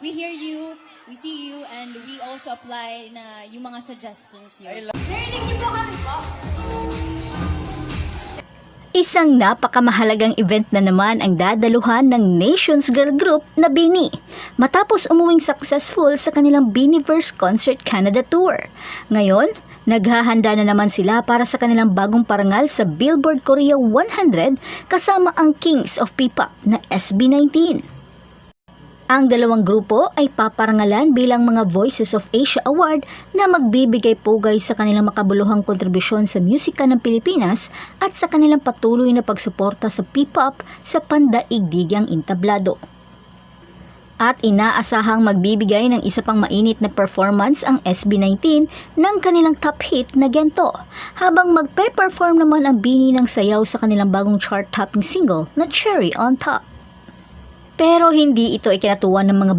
we hear you, we see you, and we also apply na yung mga suggestions yun. Narinig niyo po kami po? Isang napakamahalagang event na naman ang dadaluhan ng Nations Girl Group na BINI matapos umuwing successful sa kanilang BINIverse Concert Canada Tour. Ngayon, naghahanda na naman sila para sa kanilang bagong parangal sa Billboard Korea 100 kasama ang Kings of P-pop na SB19. Ang dalawang grupo ay paparangalan bilang mga Voices of Asia Award na magbibigay pugay sa kanilang makabuluhang kontribusyon sa musika ng Pilipinas at sa kanilang patuloy na pagsuporta sa P-pop sa pandaigdigang entablado. At inaasahang magbibigay ng isa pang mainit na performance ang SB19 ng kanilang top hit na Gento, habang magpe-perform naman ang BINI ng sayaw sa kanilang bagong chart-topping single na Cherry on Top. Pero hindi ito ikinatuwa ng mga